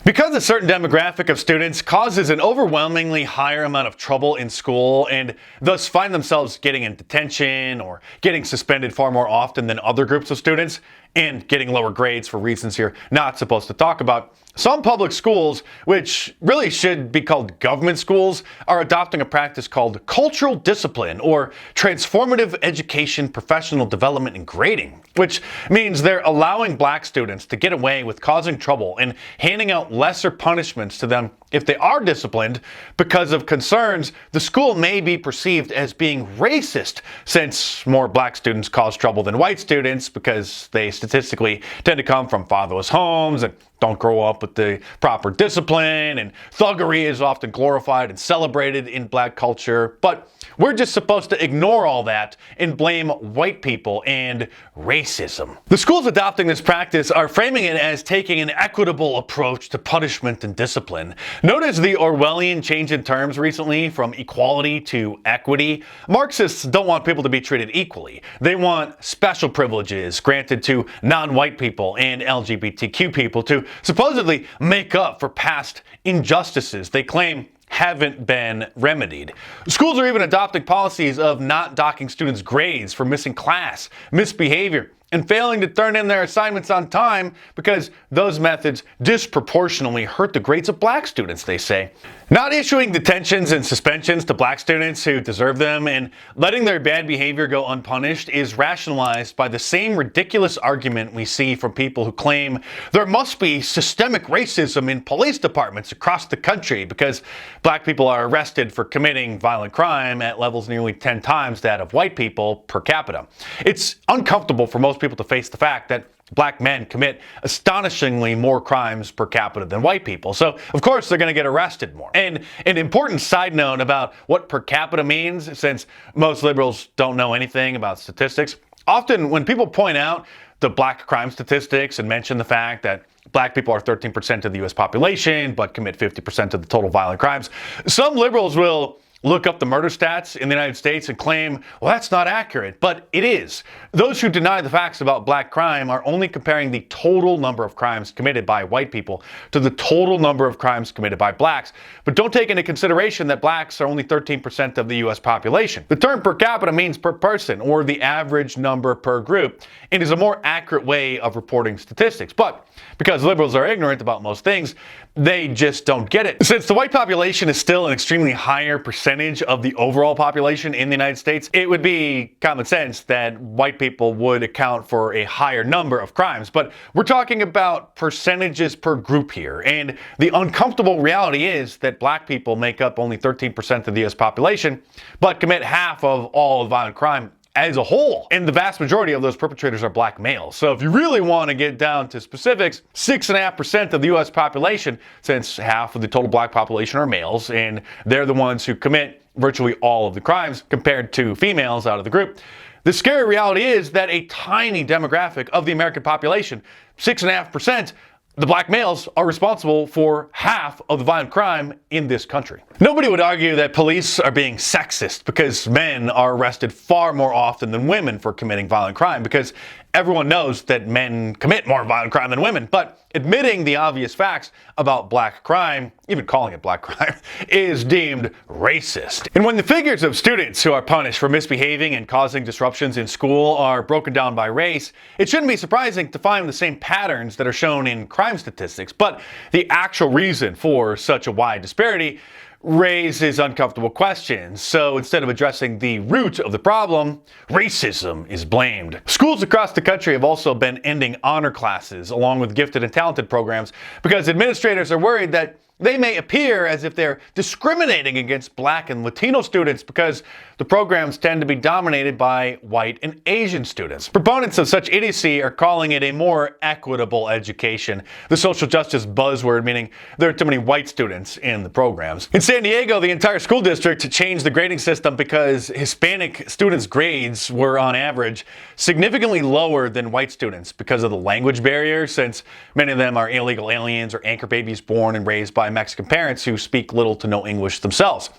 Because a certain demographic of students causes an overwhelmingly higher amount of trouble in school and thus find themselves getting in detention or getting suspended far more often than other groups of students and getting lower grades for reasons you're not supposed to talk about, some public schools, which really should be called government schools, are adopting a practice called cultural discipline or transformative education, professional development, and grading, which means they're allowing black students to get away with causing trouble and handing out lesser punishments to them if they are disciplined because of concerns the school may be perceived as being racist, since more black students cause trouble than white students because they statistically tend to come from fatherless homes and don't grow up with the proper discipline, and thuggery is often glorified and celebrated in black culture. But we're just supposed to ignore all that and blame white people and racism. The schools adopting this practice are framing it as taking an equitable approach to punishment and discipline. Notice the Orwellian change in terms recently from equality to equity. Marxists don't want people to be treated equally. They want special privileges granted to non-white people and LGBTQ people to supposedly make up for past injustices they claim haven't been remedied. Schools are even adopting policies of not docking students' grades for missing class, misbehavior, and failing to turn in their assignments on time because those methods disproportionately hurt the grades of black students, they say. Not issuing detentions and suspensions to black students who deserve them and letting their bad behavior go unpunished is rationalized by the same ridiculous argument we see from people who claim there must be systemic racism in police departments across the country because black people are arrested for committing violent crime at levels nearly 10 times that of white people per capita. It's uncomfortable for most people to face the fact that black men commit astonishingly more crimes per capita than white people. So, of course, they're going to get arrested more. And an important side note about what per capita means, since most liberals don't know anything about statistics, often when people point out the black crime statistics and mention the fact that black people are 13% of the U.S. population but commit 50% of the total violent crimes, some liberals will look up the murder stats in the United States and claim, well, that's not accurate, but it is. Those who deny the facts about black crime are only comparing the total number of crimes committed by white people to the total number of crimes committed by blacks, but don't take into consideration that blacks are only 13% of the U.S. population. The term per capita means per person, or the average number per group, and is a more accurate way of reporting statistics. But because liberals are ignorant about most things, they just don't get it. Since the white population is still an extremely higher percentage of the overall population in the United States, it would be common sense that white people would account for a higher number of crimes. But we're talking about percentages per group here, and the uncomfortable reality is that black people make up only 13% of the US population, but commit half of all violent crime as a whole. And the vast majority of those perpetrators are black males. So if you really want to get down to specifics, 6.5% of the US population, since half of the total black population are males, and they're the ones who commit virtually all of the crimes compared to females out of the group. The scary reality is that a tiny demographic of the American population, 6.5%, the black males are responsible for half of the violent crime in this country. Nobody would argue that police are being sexist because men are arrested far more often than women for committing violent crime, because everyone knows that men commit more violent crime than women. But admitting the obvious facts about black crime, even calling it black crime, is deemed racist. And when the figures of students who are punished for misbehaving and causing disruptions in school are broken down by race, it shouldn't be surprising to find the same patterns that are shown in crime statistics. But the actual reason for such a wide disparity raises uncomfortable questions. So instead of addressing the root of the problem, racism is blamed. Schools across the country have also been ending honor classes along with gifted and talented programs because administrators are worried that they may appear as if they're discriminating against black and Latino students because the programs tend to be dominated by white and Asian students. Proponents of such idiocy are calling it a more equitable education, the social justice buzzword meaning there are too many white students in the programs. In San Diego, the entire school district changed the grading system because Hispanic students' grades were, on average, significantly lower than white students because of the language barrier, since many of them are illegal aliens or anchor babies born and raised by Mexican parents who speak little to no English themselves.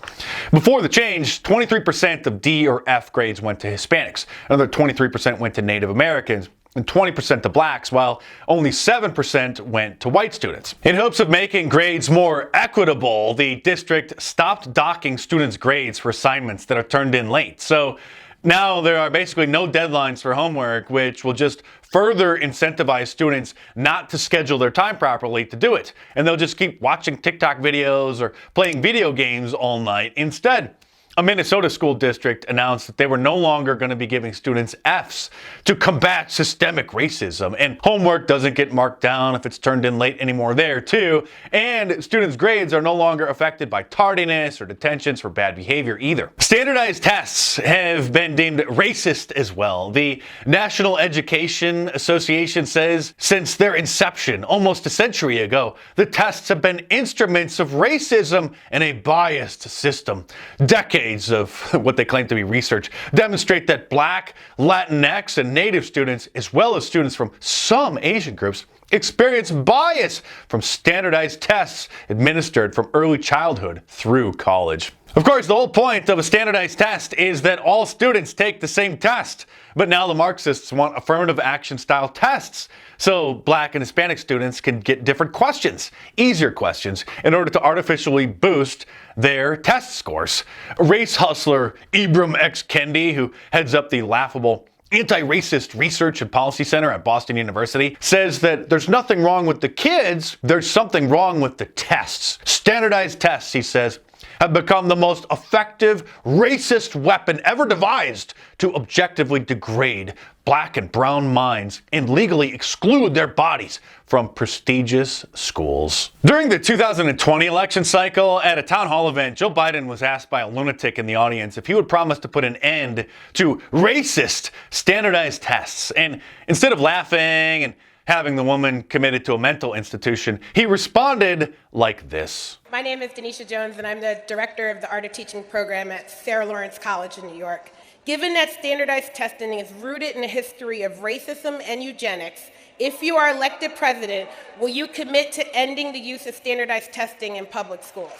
Before the change, 23% of D or F grades went to Hispanics. Another 23% went to Native Americans. and 20% to blacks, while only 7% went to white students. In hopes of making grades more equitable, the district stopped docking students' grades for assignments that are turned in late. So now there are basically no deadlines for homework, which will just further incentivize students not to schedule their time properly to do it. And they'll just keep watching TikTok videos or playing video games all night instead. A Minnesota school district announced that they were no longer going to be giving students Fs to combat systemic racism, and homework doesn't get marked down if it's turned in late anymore there too, and students' grades are no longer affected by tardiness or detentions for bad behavior either. Standardized tests have been deemed racist as well. The National Education Association says since their inception almost a century ago, the tests have been instruments of racism and a biased system. Decades of what they claim to be research demonstrate that Black, Latinx, and Native students, as well as students from some Asian groups, experience bias from standardized tests administered from early childhood through college. Of course, the whole point of a standardized test is that all students take the same test. But now the Marxists want affirmative action style tests, so Black and Hispanic students can get different questions, easier questions, in order to artificially boost their test scores. Race hustler Ibram X. Kendi, who heads up the laughable Anti-Racist Research and Policy Center at Boston University, says that there's nothing wrong with the kids, there's something wrong with the tests. Standardized tests, he says, have become the most effective racist weapon ever devised to objectively degrade Black and brown minds and legally exclude their bodies from prestigious schools. During the 2020 election cycle, at a town hall event, Joe Biden was asked by a lunatic in the audience if he would promise to put an end to racist standardized tests. And instead of laughing and having the woman committed to a mental institution, he responded like this. My name is Denisha Jones, and I'm the director of the Art of Teaching program at Sarah Lawrence College in New York. Given that standardized testing is rooted in a history of racism and eugenics, if you are elected president, will you commit to ending the use of standardized testing in public schools?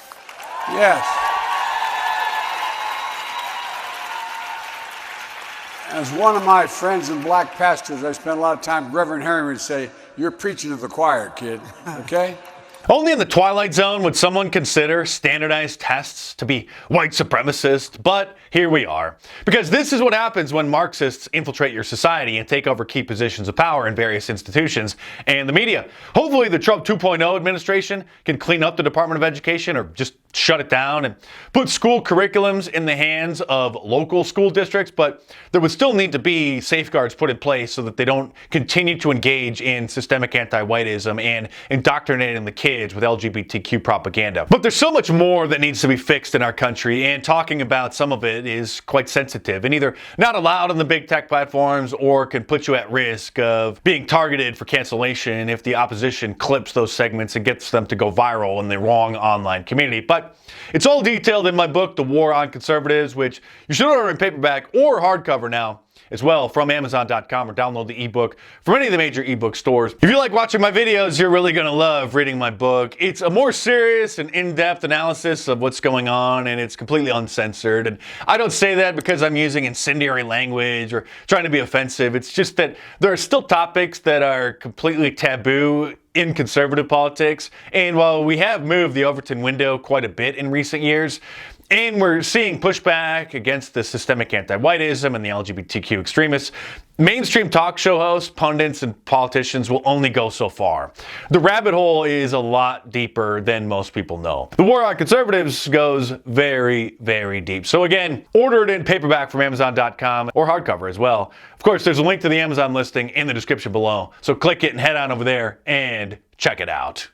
Yes. As one of my friends and Black pastors, I spent a lot of time, Reverend Harry would say, you're preaching to the choir, kid, okay? Only in the Twilight Zone would someone consider standardized tests to be white supremacist, but here we are. Because this is what happens when Marxists infiltrate your society and take over key positions of power in various institutions and the media. Hopefully the Trump 2.0 administration can clean up the Department of Education or just shut it down and put school curriculums in the hands of local school districts, but there would still need to be safeguards put in place so that they don't continue to engage in systemic anti-whiteism and indoctrinating the kids with LGBTQ propaganda. But there's so much more that needs to be fixed in our country, and talking about some of it is quite sensitive and either not allowed on the big tech platforms or can put you at risk of being targeted for cancellation if the opposition clips those segments and gets them to go viral in the wrong online community. But it's all detailed in my book, The War on Conservatives, which you should order in paperback or hardcover now as well from Amazon.com, or download the ebook from any of the major ebook stores. If you like watching my videos, you're really going to love reading my book. It's a more serious and in-depth analysis of what's going on, and it's completely uncensored. And I don't say that because I'm using incendiary language or trying to be offensive. It's just that there are still topics that are completely taboo in conservative politics. And while we have moved the Overton window quite a bit in recent years, and we're seeing pushback against the systemic anti-whiteism and the LGBTQ extremists, mainstream talk show hosts, pundits, and politicians will only go so far. The rabbit hole is a lot deeper than most people know. The War on Conservatives goes very, very deep. So again, order it in paperback from Amazon.com or hardcover as well. Of course, there's a link to the Amazon listing in the description below. So click it and head on over there and check it out.